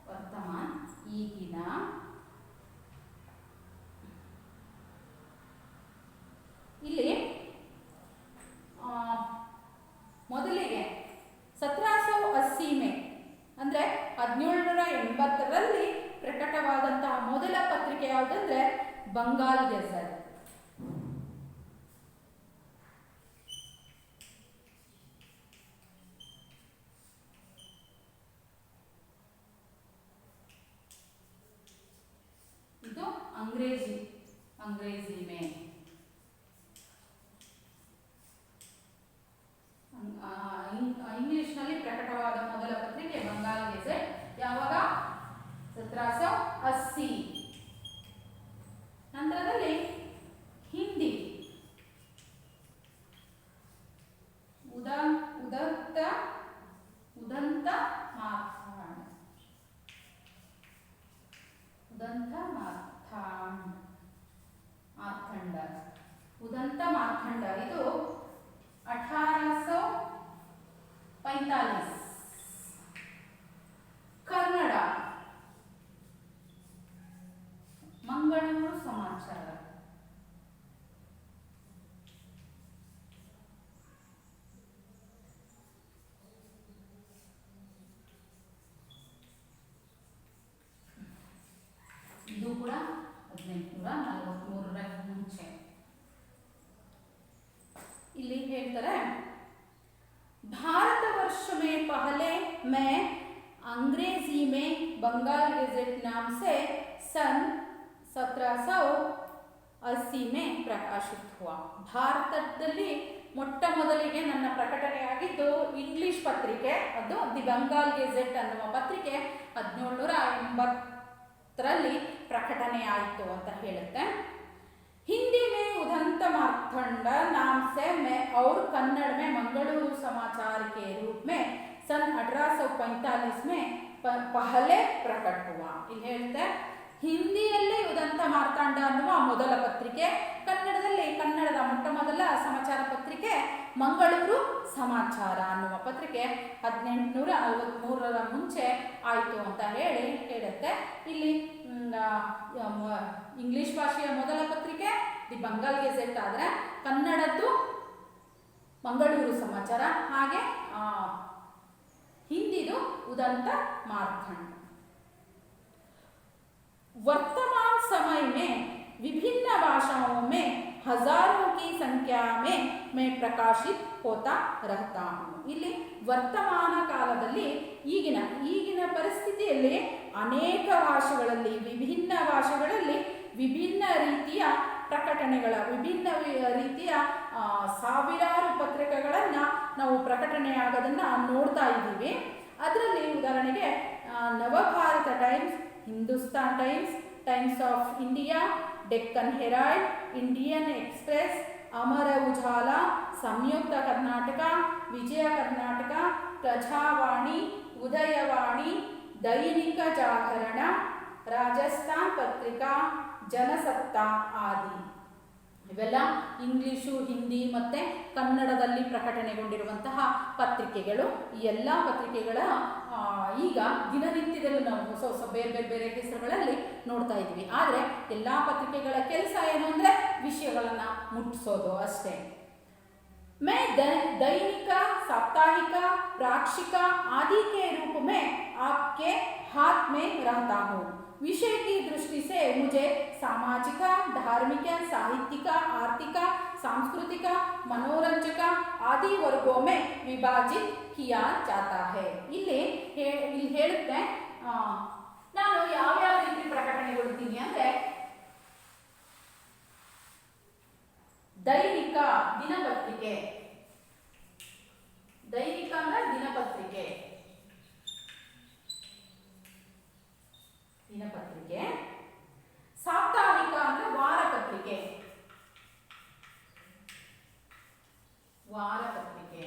ವರ್ತಮಾನ ಈಗಿನ. ಇಲ್ಲಿ ಮೊದಲಿಗೆ 1780 ಮೇ ಅಂದರೆ 1780ರಲ್ಲಿ ಪ್ರಕಟವಾದಂತಹ ಮೊದಲ ಪತ್ರಿಕೆ ಯಾವುದಂದ್ರೆ ಬಂಗಾಲ್ ಗೆಜೆಟ್. ಇದು अंग्रेजी में ಇಂಗ್ಲಿಷ್ನಲ್ಲಿ ಪ್ರಕಟವಾದ ಮೊದಲ ಪತ್ರಿಕೆ ಬಂಗಾಲ್ ಗೆಜೆಟ್. ಯಾವಾಗ? 1780. ನಂತರದಲ್ಲಿ ಹಿಂದಿ ಉದಂತ ಮಾರ್ಥಂಡ ಇದು 1845. ಕನ್ನಡ ಮಂಗಳೂರು ಸಮಾಚಾರ. ಇದು ಕೂಡ 1843ರ ಮುಂಚೆ. ಇಲ್ಲಿ ಹೇಳ್ತಾರೆ, भारतवर्ष में पहले मैं अंग्रेजी में बंगाल गेजेट नाम से सन 1780 में प्रकाशित हुआ. ಭಾರತದಲ್ಲಿ ಮೊಟ್ಟ ಮೊದಲಿಗೆ ನನ್ನ ಪ್ರಕಟಣೆಯಾಗಿದ್ದು ಇಂಗ್ಲಿಷ್ ಪತ್ರಿಕೆ, ಅದು ದಿ ಬಂಗಾಲ್ ಗೆಜೆಟ್ ಅನ್ನುವ ಪತ್ರಿಕೆ 1780ರಲ್ಲಿ ಪ್ರಕಟಣೆಯಾಯಿತು ಅಂತ ಹೇಳುತ್ತೆ. हिंदी में उदंत मार्तंड नाम से मैं और कन्नड़ में मंगलूरु समाचार के रूप में सन 1845 में पहले प्रकट हुआ. ಇಲ್ಲಿ ಹೇಳ್ತೆ, ಹಿಂದಿಯಲ್ಲಿ ಉದಂತ ಮಾರ್ತಾಂಡ ಅನ್ನುವ ಮೊದಲ ಪತ್ರಿಕೆ, ಕನ್ನಡದ ಮೊಟ್ಟ ಮೊದಲ ಸಮಾಚಾರ ಪತ್ರಿಕೆ ಮಂಗಳೂರು ಸಮಾಚಾರ ಅನ್ನುವ ಪತ್ರಿಕೆ 1843ರ ಮುಂಚೆ ಆಯಿತು ಅಂತ ಹೇಳುತ್ತೆ. ಇಲ್ಲಿ ಇಂಗ್ಲಿಷ್ ಭಾಷೆಯ ಮೊದಲ ಪತ್ರಿಕೆ ದಿ ಬಂಗಾಲ್ ಗೆಜೆಟ್ ಆದರೆ ಕನ್ನಡದ್ದು ಮಂಗಳೂರು ಸಮಾಚಾರ, ಹಾಗೆ ಹಿಂದಿದು ಉದಂತ मार्तंड. वर्तमान समय में विभिन्न भाषाओं में हजारों की संख्या में मैं प्रकाशित होता रहता हूँ. ಇಲ್ಲಿ ವರ್ತಮಾನ ಕಾಲದಲ್ಲಿ ಈಗಿನ ಪರಿಸ್ಥಿತಿಯಲ್ಲಿ ಅನೇಕ ಭಾಷೆಗಳಲ್ಲಿ, ವಿಭಿನ್ನ ಭಾಷೆಗಳಲ್ಲಿ ವಿಭಿನ್ನ ರೀತಿಯ ಪ್ರಕಟಣೆಗಳ, ವಿಭಿನ್ನ ರೀತಿಯ ಸಾವಿರಾರು ಪತ್ರಿಕೆಗಳನ್ನು ನಾವು ಪ್ರಕಟಣೆಯಾಗೋದನ್ನು ನೋಡ್ತಾ ಇದ್ದೀವಿ. ಅದರಲ್ಲಿ ಉದಾಹರಣೆಗೆ Navbharat Times, Hindustan Times, Times of India, Deccan Herald, Indian Express, Amar Ujala, Samyukta Karnataka, विजय कर्नाटक, प्रजावाणी, उदयवाणी, दैनिक जागरण, राजस्थान पत्रिका, जनसत्ता आदि. ಇವೆಲ್ಲ ಇಂಗ್ಲಿಷು, ಹಿಂದಿ ಮತ್ತು ಕನ್ನಡದಲ್ಲಿ ಪ್ರಕಟಣೆಗೊಂಡಿರುವಂತಹ ಪತ್ರಿಕೆಗಳು. ಈ ಎಲ್ಲ ಪತ್ರಿಕೆಗಳ ಈಗ ದಿನನಿತ್ಯದಲ್ಲೂ ನಾವು ಹೊಸ ಹೊಸ ಬೇರೆ ಹೆಸರುಗಳಲ್ಲಿ ನೋಡ್ತಾ ಇದ್ವಿ. ಆದರೆ ಎಲ್ಲ ಪತ್ರಿಕೆಗಳ ಕೆಲಸ ಏನು ಅಂದರೆ ವಿಷಯಗಳನ್ನು ಮುಟ್ಟಿಸೋದು ಅಷ್ಟೇ. मैं दैनिक, साप्ताहिक, पाक्षिक आदि के रूप में आपके हाथ में रहता हूँ. विषय की दृष्टि से मुझे सामाजिक, धार्मिक, साहित्यिक, आर्थिक, सांस्कृतिक, मनोरंजक आदि वर्गों में विभाजित किया जाता है. ಇಲ್ಲಿ ಹೇಳುತ್ತೆ ನಾನು ಯಾವ್ಯಾವ ರೀತಿ ಪ್ರಕಟಣೆಗೊಳ್ತೀನಿ ಅಂದರೆ ದೈನಿಕ ದಿನಪತ್ರಿಕೆ, ದೈನಿಕ ಅಂದ್ರೆ ದಿನಪತ್ರಿಕೆ, ದಿನಪತ್ರಿಕೆ. ಸಾಪ್ತಾಹಿಕ ಅಂದ್ರೆ ವಾರಪತ್ರಿಕೆ, ವಾರಪತ್ರಿಕೆ.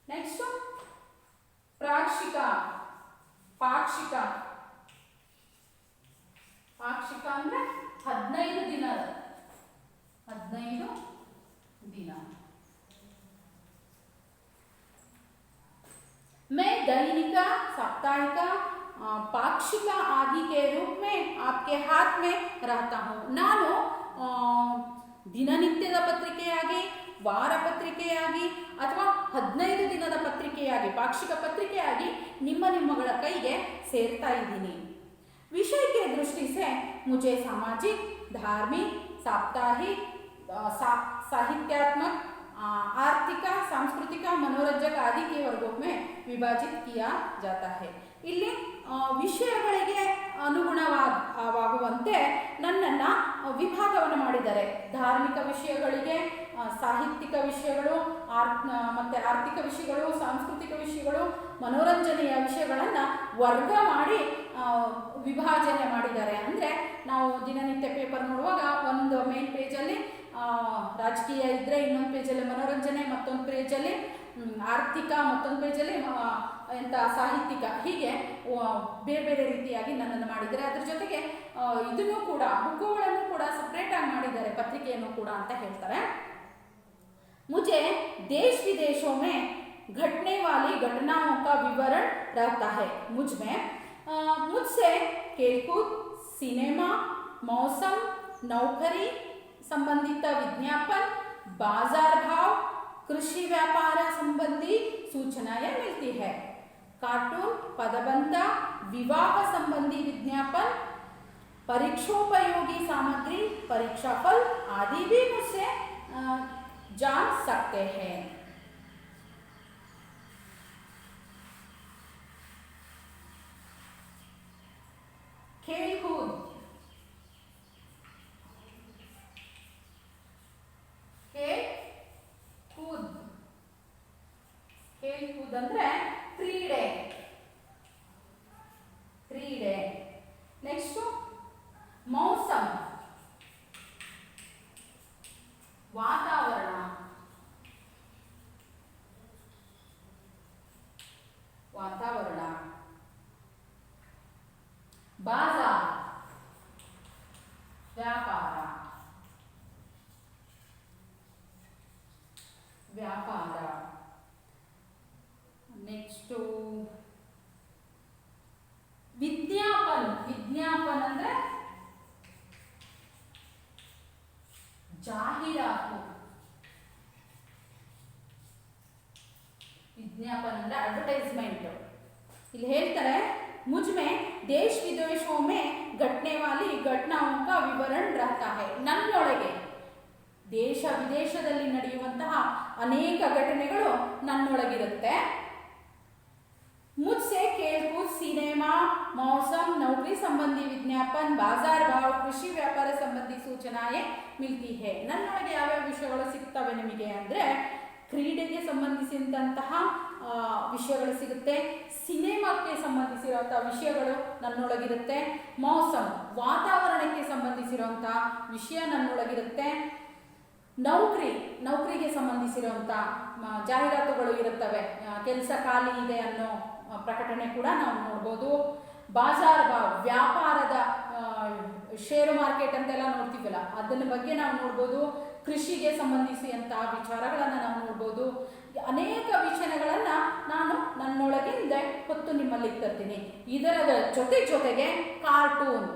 ನೆಕ್ಸ್ಟ್ ಪಾಕ್ಷಿಕ, ಪಾಕ್ಷಿಕ, ಪಾಕ್ಷಿಕ ಅಂದ್ರೆ 15 ದಿನ, 15 ದಿನ. मैं दैनिक, साप्ताहिक, पाक्षिक आदि के रूप में आपके हाथ में रहता हूँ. ನಾನು ದಿನನಿತ್ಯದ ಪತ್ರಿಕೆಯಾಗಿ, ವಾರ ಪತ್ರಿಕೆಯಾಗಿ ಅಥವಾ 15 ದಿನದ ಪತ್ರಿಕೆಯಾಗಿ, ಪಾಕ್ಷಿಕ ಪತ್ರಿಕೆಯಾಗಿ ನಿಮ್ಮಗಳ ಕೈಗೆ ಸೇರ್ತಾ ಇದ್ದೀನಿ. विषय के दृष्टि से मुझे सामाजिक, धार्मिक, साप्ताहिक, साहित्यात्मक, आर्थिक, सांस्कृतिक, मनोरंजक आदि के वर्गों में विभाजित किया जाता है. ಇಲ್ಲಿ ವಿಷಯಗಳಿಗೆ ಅನುಗುಣವಾಗುವಂತೆ ನನ್ನನ್ನು ವಿಭಾಗವನ್ನು ಮಾಡಿದ್ದಾರೆ. ಧಾರ್ಮಿಕ ವಿಷಯಗಳಿಗೆ, ಸಾಹಿತ್ಯಿಕ ವಿಷಯಗಳು, ಮತ್ತು ಆರ್ಥಿಕ ವಿಷಯಗಳು, ಸಾಂಸ್ಕೃತಿಕ ವಿಷಯಗಳು, ಮನೋರಂಜನೆಯ ವಿಷಯಗಳನ್ನು ವರ್ಗ ಮಾಡಿ ವಿಭಾಜನೆ ಮಾಡಿದ್ದಾರೆ. ಅಂದರೆ ನಾವು ದಿನನಿತ್ಯ ಪೇಪರ್ ನೋಡುವಾಗ ಒಂದು ಮೇನ್ ಪೇಜಲ್ಲಿ ರಾಜಕೀಯ ಇದ್ದರೆ, ಇನ್ನೊಂದು ಪೇಜಲ್ಲಿ ಮನೋರಂಜನೆ, ಮತ್ತೊಂದು ಪೇಜಲ್ಲಿ ಆರ್ಥಿಕ, ಮತ್ತೊಂದು ಪೇಜಲ್ಲಿ ಸಾಹಿತ್ಯಿಕ, ಹೀಗೆ ಬೇರೆ ಬೇರೆ ರೀತಿಯಾಗಿ ನನ್ನನ್ನು ಮಾಡಿದ್ದಾರೆ. ಅದ್ರ ಜೊತೆಗೆ ಇದನ್ನು ಕೂಡ, ಬುಕ್ಕುಗಳನ್ನು ಕೂಡ ಸಪ್ರೇಟಾಗಿ ಮಾಡಿದ್ದಾರೆ, ಪತ್ರಿಕೆಯನ್ನು ಕೂಡ ಅಂತ ಹೇಳ್ತಾರೆ. मुझे देश विदेशों में घटने वाली घटनाओं का विवरण रहता है. मुझसे खेलकूद, सिनेमा, मौसम, नौकरी संबंधित विज्ञापन, बाजार भाव, कृषि व्यापार संबंधी सूचनाएं मिलती है. कार्टून, पदबंध, विवाह संबंधी विज्ञापन, परीक्षोपयोगी सामग्री, परीक्षाफल आदि भी मुझसे जान सकते हैं. खेलकूद, खेलकूद ಅಂದ್ರೆ ಕ್ರೀಡೆ, ಕ್ರೀಡೆ. ನೆಕ್ಸ್ಟ್ ಮೌಸಮ್, ವಾತಾವರಣ, ವಾತಾವರಣ. ಬಾಜಾರ್, ವ್ಯಾಪಾರ, ವ್ಯಾಪಾರ. ನೆಕ್ಸ್ಟ್ ವಿಜ್ಞಾಪನ್, ವಿಜ್ಞಾಪನ್ ಅಂದ್ರೆ ಜಾಹೀರಾತು, विज्ञापन ಅಂದ್ರೆ ಅಡ್ವರ್ಟೈಸ್ಮೆಂಟ್. ಇಲ್ಲಿ ಹೇಳ್ತಾರೆ मुझमें देश विदेशों में घटने वाली घटनाओं का विवरण रहता है. ನನ್ನೊಳಗೆ ದೇಶ ವಿದೇಶದಲ್ಲಿ ನಡೆಯುವಂತಹ ಅನೇಕ ಘಟನೆಗಳು ನನ್ನೊಳಗಿರುತ್ತೆ. मुझसे खेलकूद, सिनेमा, मौसम, नौकरी संबंधी विज्ञापन, बाजार भाव, कृषि व्यापार संबंधी सूचनाएं मिलती है. ನನ್ನೊಳಗೆ ಯಾವ್ಯಾವ ವಿಷಯಗಳು ಸಿಗ್ತವೆ ನಿಮಗೆ ಅಂದರೆ ಕ್ರೀಡೆಗೆ ಸಂಬಂಧಿಸಿದಂತಹ ವಿಷಯಗಳು ಸಿಗುತ್ತೆ, ಸಿನಿಮಾಕ್ಕೆ ಸಂಬಂಧಿಸಿರುವಂಥ ವಿಷಯಗಳು ನನ್ನೊಳಗಿರುತ್ತೆ, ಮೌಸಮ್ ವಾತಾವರಣಕ್ಕೆ ಸಂಬಂಧಿಸಿರುವಂಥ ವಿಷಯ ನನ್ನೊಳಗಿರುತ್ತೆ, ನೌಕರಿಗೆ ಸಂಬಂಧಿಸಿರುವಂಥ ಜಾಹೀರಾತುಗಳು ಇರುತ್ತವೆ, ಕೆಲಸ ಖಾಲಿ ಇದೆ ಅನ್ನೋ ಪ್ರಕಟಣೆ ಕೂಡ ನಾವು ನೋಡ್ಬೋದು. ಬಾಜಾರ್ ಭಾವ್ ವ್ಯಾಪಾರದ ಶೇರು ಮಾರ್ಕೆಟ್ ಅಂತೆಲ್ಲ ನೋಡ್ತೀವಲ್ಲ, ಅದನ್ನ ಬಗ್ಗೆ ನಾವು ನೋಡ್ಬೋದು. ಕೃಷಿಗೆ ಸಂಬಂಧಿಸಿದಂತಹ ವಿಚಾರಗಳನ್ನು ನಾವು ನೋಡ್ಬೋದು. ಅನೇಕ ವಿಷಯಗಳನ್ನು ನಾನು ನನ್ನೊಳಗಿಂದ ಹೊತ್ತು ನಿಮ್ಮಲ್ಲಿ ತರ್ತೀನಿ. ಇದರ ಜೊತೆಗೆ ಕಾರ್ಟೂನ್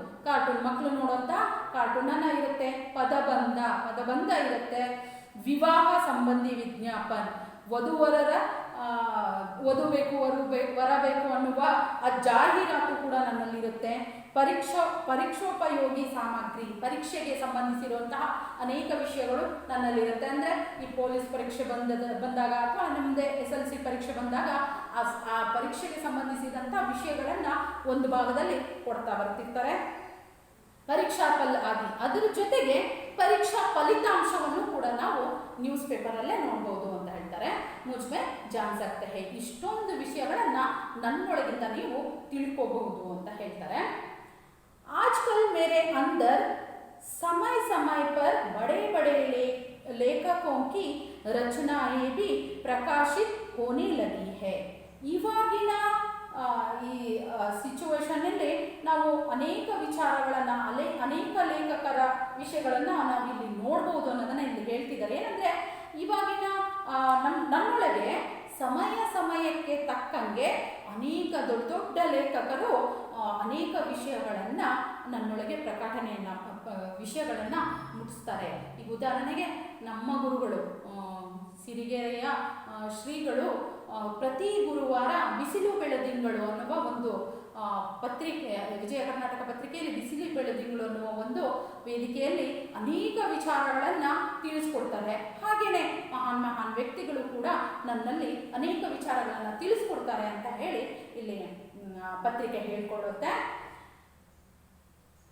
ಮಕ್ಕಳು ನೋಡುವಂಥ ಕಾರ್ಟೂನನ್ನು ಇರುತ್ತೆ, ಪದಬಂಧ ಇರುತ್ತೆ, ವಿವಾಹ ಸಂಬಂಧಿ ವಿಜ್ಞಾಪನ್, ವಧುವರರ ವಧು ಬೇಕು ವರ ಬೇಕು ಅನ್ನುವ ಆ ಜಾಹೀರಾತು ಕೂಡ ನನ್ನಲ್ಲಿರುತ್ತೆ. ಪರೀಕ್ಷೋಪಯೋಗಿ ಸಾಮಗ್ರಿ, ಪರೀಕ್ಷೆಗೆ ಸಂಬಂಧಿಸಿರುವಂತಹ ಅನೇಕ ವಿಷಯಗಳು ನನ್ನಲ್ಲಿರುತ್ತೆ. ಅಂದರೆ ಈ ಪೊಲೀಸ್ ಪರೀಕ್ಷೆ ಬಂದಾಗ ಅಥವಾ ನಮ್ಮದೇ SLC ಪರೀಕ್ಷೆ ಬಂದಾಗ ಆ ಪರೀಕ್ಷೆಗೆ ಸಂಬಂಧಿಸಿದಂಥ ವಿಷಯಗಳನ್ನು ಒಂದು ಭಾಗದಲ್ಲಿ ಕೊಡ್ತಾ ಬರ್ತಿರ್ತಾರೆ ಪರೀಕ್ಷಾ ಆಗಿ. ಅದರ ಜೊತೆಗೆ ಪರೀಕ್ಷಾ ಫಲಿತಾಂಶವನ್ನು ಕೂಡ ನಾವು ನ್ಯೂಸ್ ಪೇಪರಲ್ಲೇ ನೋಡ್ಬೋದು ಅಂತ ಹೇಳ್ತಾರೆ. ಮುಜ್ಮೆ ಜಾನ್ ಸಕ್ತೆ ಹೈ, ಇಷ್ಟೊಂದು ವಿಷಯಗಳನ್ನ ನನ್ನೊಳಗಿಂದ ನೀವು ತಿಳ್ಕೋಬಹುದು ಅಂತ ಹೇಳ್ತಾರೆ. आजकल मेरे अंदर समय समय पर बड़े बड़े लेखकों की रचनाएं भी प्रकाशित होने लगी है. ಇವಾಗಿನ ಈ ಸಿಚುವೇಶನ್ನಲ್ಲಿ ನಾವು ಅನೇಕ ವಿಚಾರಗಳನ್ನು ಅನೇಕ ಲೇಖಕರ ವಿಷಯಗಳನ್ನು ನಾವು ಇಲ್ಲಿ ನೋಡ್ಬೋದು ಅನ್ನೋದನ್ನ ಇಲ್ಲಿ ಹೇಳ್ತಿದ್ದಾರೆ. ಏನಂದ್ರೆ ಇವಾಗಿನ ನಮ್ಮೊಳಗೆ ಸಮಯಕ್ಕೆ ತಕ್ಕಂಗೆ ಅನೇಕ ದೊಡ್ಡ ಲೇಖಕರು ಅನೇಕ ವಿಷಯಗಳನ್ನು ನನ್ನೊಳಗೆ ವಿಷಯಗಳನ್ನು ಮುಟ್ಟಿಸ್ತಾರೆ. ಈಗ ಉದಾಹರಣೆಗೆ ನಮ್ಮ ಗುರುಗಳು ಸಿರಿಗೆರೆಯ ಶ್ರೀಗಳು ಪ್ರತಿ ಗುರುವಾರ ಬಿಸಿಲು ಬೆಳದಿಂಗಳು ಅನ್ನುವ ಒಂದು ಪತ್ರಿಕೆ, ವಿಜಯ ಕರ್ನಾಟಕ ಪತ್ರಿಕೆಯಲ್ಲಿ ಬಿಸಿಲು ಬೆಳದಿಂಗಳು ಅನ್ನುವ ಒಂದು ವೇದಿಕೆಯಲ್ಲಿ ಅನೇಕ ವಿಚಾರಗಳನ್ನು ತಿಳಿಸ್ಕೊಡ್ತಾರೆ. ಹಾಗೆಯೇ ಮಹಾನ್ ವ್ಯಕ್ತಿಗಳು ಕೂಡ ನನ್ನಲ್ಲಿ ಅನೇಕ ವಿಚಾರಗಳನ್ನು ತಿಳಿಸ್ಕೊಡ್ತಾರೆ ಅಂತ ಹೇಳಿ ಇಲ್ಲಿ ಪತ್ರಿಕೆ ಹೇಳ್ಕೊಡುತ್ತೆ.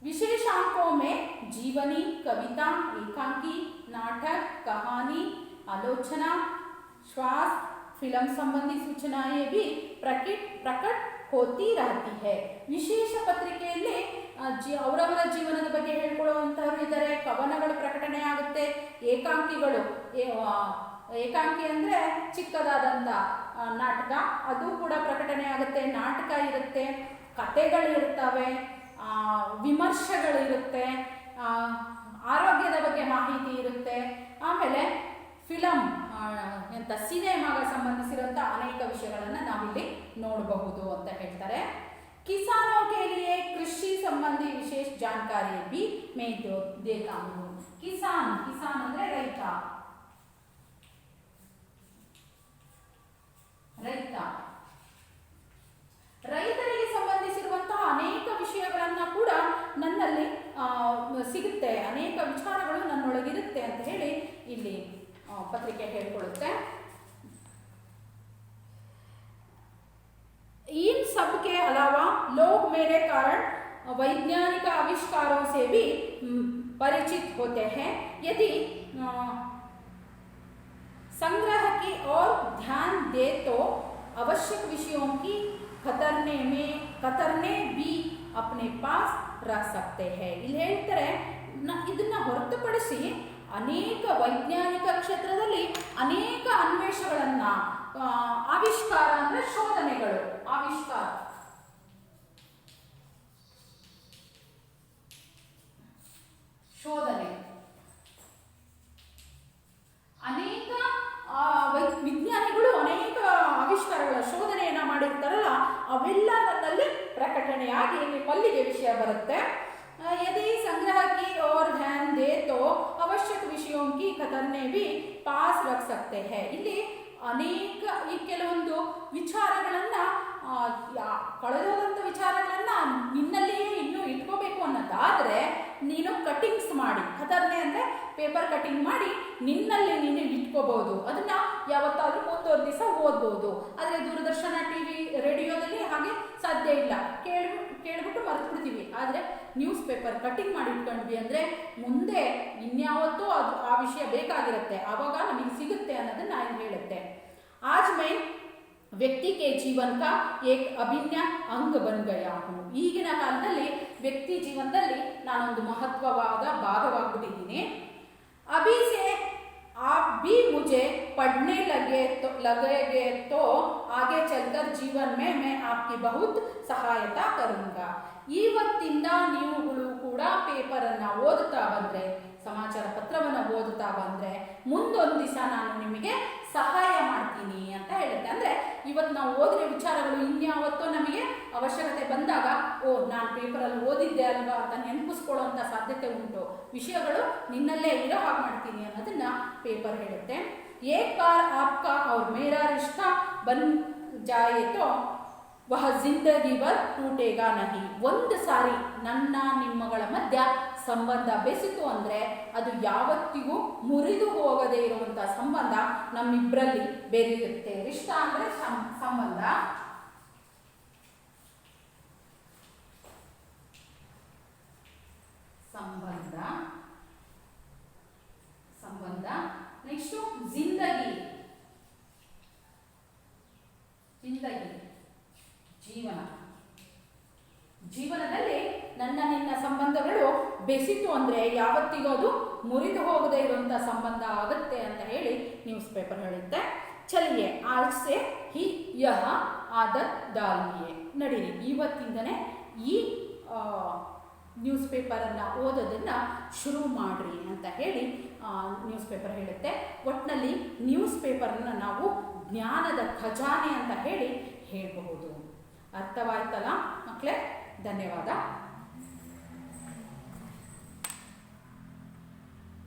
विशेषांकों में जीवनी, कविता, एकांकी, नाटक, कहानी, आलोचना, श्वास, फिल्म संबंधी सूचनाएं भी प्रकट होती रहती है. ವಿಶೇಷ ಪತ್ರಿಕೆಯಲ್ಲಿ ಅವರವರ ಜೀವನದ ಬಗ್ಗೆ ಹೇಳ್ಕೊಳ್ಳುವಂಥವ್ರು ಇದ್ದಾರೆ. ಕವನಗಳು ಪ್ರಕಟಣೆ ಆಗುತ್ತೆ. ಏಕಾಂಕಿ ಅಂದರೆ ಚಿಕ್ಕದಾದಂಥ ನಾಟಕ, ಅದು ಕೂಡ ಪ್ರಕಟಣೆ ಆಗುತ್ತೆ. ನಾಟಕ ಇರುತ್ತೆ, ಕಥೆಗಳಿರ್ತವೆ, ವಿಮರ್ಶೆಗಳಿರುತ್ತೆ, ಆರೋಗ್ಯದ ಬಗ್ಗೆ ಮಾಹಿತಿ ಇರುತ್ತೆ. ಆಮೇಲೆ ಫಿಲಮ್ ಸಿನಿಮಾಗೆ ಸಂಬಂಧಿಸಿರುವಂಥ ಅನೇಕ ವಿಷಯಗಳನ್ನು ನಾವಿಲ್ಲಿ ನೋಡಬಹುದು ಅಂತ ಹೇಳ್ತಾರೆ. ಕಿಸಾನೋ ಕೆ ಲಿಯೆ ಕೃಷಿ ಸಂಬಂಧಿ ವಿಶೇಷ ಜಾನಕಾರಿ ಬಿ ಮೇ ದೇತಾ ಹೂಂ. ಕಿಸಾನ್ ಅಂದ್ರೆ ರೈತ. ರೈತರಿಗೆ ಸಂಬಂಧಿಸಿರುವಂತಹ ಅನೇಕ ವಿಷಯಗಳನ್ನ ಕೂಡ ನನ್ನಲ್ಲಿ ಸಿಗುತ್ತೆ, ಅನೇಕ ವಿಚಾರಗಳು ನನ್ನೊಳಗಿರುತ್ತೆ ಅಂತ ಹೇಳಿ ಇಲ್ಲಿ ಪತ್ರಿಕೆ ಹೇಳ್ಕೊಳ್ಳುತ್ತೆ. इन सब के अलावा लोग मेरे कारण वैज्ञानिक आविष्कारों से भी परिचित होते हैं. यदि संग्रह की ओर ध्यान दे तो आवश्यक विषयों की कतरने भी अपने पास रख सकते हैं. ಇಲ್ಲಿ ಹೇಳ್ತಾರೆ, ಇದನ್ನ ಹೊರತುಪಡಿಸಿ ಅನೇಕ ವೈಜ್ಞಾನಿಕ ಕ್ಷೇತ್ರದಲ್ಲಿ ಅನೇಕ ಅನ್ವೇಷಣೆಗಳನ್ನ, ಆವಿಷ್ಕಾರ ಅಂದ್ರೆ ಶೋಧನೆಗಳು, ಶೋಧನೆ ಅನೇಕ ವಿಜ್ಞಾನಿಗಳು ಅನೇಕ ಆವಿಷ್ಕಾರಗಳ ಶೋಧನೆಯನ್ನ ಮಾಡಿರ್ತಾರಲ್ಲ, ಅವೆಲ್ಲ ನನ್ನಲ್ಲಿ ಪ್ರಕಟಣೆಯಾಗಿ ನಿಮ್ಮಲ್ಲಿಗೆ ವಿಷಯ ಬರುತ್ತೆ. यदि संग्रह की ओर ध्यान दे तो आवश्यक विषयों की कतरने भी पास रख सकते हैं. ಇಲ್ಲಿ ಅನೇಕ ಈ ಕೆಲವೊಂದು ವಿಚಾರಗಳನ್ನ, ಕಳೆದೋದಂಥ ವಿಚಾರಗಳನ್ನ ನಿನ್ನಲ್ಲಿಯೇ ಇನ್ನೂ ಇಟ್ಕೋಬೇಕು ಅನ್ನೋದಾದ್ರೆ ನೀನು ಕಟಿಂಗ್ಸ್ ಮಾಡಿ, ಕತರ್ನೆ ಅಂದ್ರೆ ಪೇಪರ್ ಕಟಿಂಗ್ ಮಾಡಿ ನಿನ್ನಲ್ಲಿ ನೀನು ಇಟ್ಕೋಬಹುದು. ಅದನ್ನ ಯಾವತ್ತಾದ್ರೂ ಮುಂದೊಂದು ದಿವಸ ಓದ್ಬೋದು. ಆದರೆ ದೂರದರ್ಶನ, ಟಿವಿ, ರೇಡಿಯೋದಲ್ಲಿ ಹಾಗೆ ಸಾಧ್ಯ ಇಲ್ಲ. ಕೇಳ್ಬಿಟ್ಟು ಮರೆತು ಬಿಡ್ತೀವಿ. ಆದರೆ ನ್ಯೂಸ್ ಪೇಪರ್ ಕಟಿಂಗ್ ಮಾಡಿ ಇಟ್ಕೊಂಡ್ವಿ ಅಂದರೆ ಮುಂದೆ ಇನ್ಯಾವತ್ತೂ ಅದು ಆ ವಿಷಯ ಬೇಕಾಗಿರುತ್ತೆ, ಆವಾಗ ನಮಗೆ ಸಿಗುತ್ತೆ ಅನ್ನೋದನ್ನ ನಾನು ಹೇಳುತ್ತೆ. आज मैं ವ್ಯಕ್ತಿ ಕೆ ಜೀವನ ಕಾ ಏಕ್ ಅಭಿನ್ನ ಅಂಗ ಬನ್ ಗಯಾ ಹೂಂ. ಈಗಿನ ಕಾಲದಲ್ಲಿ ವ್ಯಕ್ತಿ ಜೀವನದಲ್ಲಿ ನಾನೊಂದು ಮಹತ್ವವಾದ ಭಾಗವಾಗ್ಬಿಟ್ಟಿದ್ದೀನಿ. ಅಭಿ ಸೆ आप भी मुझे पढ़ने लगेगे तो आगे चलकर जीवन में मैं आपकी बहुत सहायता करूँगा. ಇವತ್ತಿಂದ ನೀವುಗಳು ಕೂಡ ಪೇಪರನ್ನು ಓದುತ್ತಾ ಬಂದರೆ, ಸಮಾಚಾರ ಪತ್ರವನ್ನು ಓದುತ್ತಾ ಬಂದರೆ ಮುಂದೊಂದು ದಿವಸ ನಾನು ನಿಮಗೆ ಸಹಾಯ ಮಾಡ್ತೀನಿ ಅಂತ ಹೇಳುತ್ತೆ. ಅಂದರೆ ಇವತ್ತು ನಾವು ಓದಿರೋ ವಿಚಾರಗಳು ಇನ್ಯಾವತ್ತೋ ನಮಗೆ ಅವಶ್ಯಕತೆ ಬಂದಾಗ ನಾನು ಪೇಪರಲ್ಲಿ ಓದಿದ್ದೆ ಅಲ್ವಾ ಅಂತ ನೆನಪಿಸ್ಕೊಳ್ಳೋಂಥ ಸಾಧ್ಯತೆ ಉಂಟು. ವಿಷಯಗಳು ನಿನ್ನಲ್ಲೇ ಇರೋ ಹಾಗೆ ಮಾಡ್ತೀನಿ ಅನ್ನೋದನ್ನು ಪೇಪರ್ ಹೇಳುತ್ತೆ. ಏಕ್ ಬಾರ್ ಆಪ್ಕಾ और मेरा रिश्ता बन जाए तो वह जिंदगी भर टूटेगा नहीं. ಒಂದು ಸಾರಿ ನನ್ನ ನಿಮ್ಮಗಳ ಮಧ್ಯ ಸಂಬಂಧ ಬೆಸಿತು ಅಂದರೆ ಅದು ಯಾವತ್ತಿಗೂ ಮುರಿದು ಹೋಗದೇ ಇರುವಂಥ ಸಂಬಂಧ ನಮ್ಮಿಬ್ಬರಲ್ಲಿ ಬೆರೆಯುತ್ತೆ. ರಿಷ್ಟ ಅಂದರೆ ಸಂಬಂಧ. ಸಂಬಂಧ ಸಂಬಂಧ ನೆಕ್ಸ್ಟ್ ಜಿಂದಗಿ. ಜಿಂದಗಿ ಜೀವನ. ಜೀವನದಲ್ಲಿ ನನ್ನ ನಿನ್ನ ಸಂಬಂಧಗಳು ಬೆಸಿತು ಅಂದರೆ ಯಾವತ್ತಿಗೂ ಅದು ಮುರಿದು ಹೋಗದೇ ಇರುವಂಥ ಸಂಬಂಧ ಆಗುತ್ತೆ ಅಂತ ಹೇಳಿ ನ್ಯೂಸ್ ಪೇಪರ್ ಹೇಳುತ್ತೆ. ಚಲಿಯೇ ಆಜ್ ಸೆ ಹಿ ಯಹ ಆದತ್ ಡಾಲಿಯೇ. ನಡೀರಿ, ಇವತ್ತಿಂದನೇ ಈ ನ್ಯೂಸ್ ಪೇಪರನ್ನು ಓದೋದನ್ನು ಶುರು ಮಾಡಿರಿ ಅಂತ ಹೇಳಿ ನ್ಯೂಸ್ ಪೇಪರ್ ಹೇಳುತ್ತೆ. ಒಟ್ಟಿನಲ್ಲಿ ನ್ಯೂಸ್ ಪೇಪರನ್ನು ನಾವು ಜ್ಞಾನದ ಖಜಾನೆ ಅಂತ ಹೇಳಿ ಹೇಳಬಹುದು. ಅರ್ಥವಾಯ್ತಲ್ಲ ಮಕ್ಕಳೇ? ಧನ್ಯವಾದ.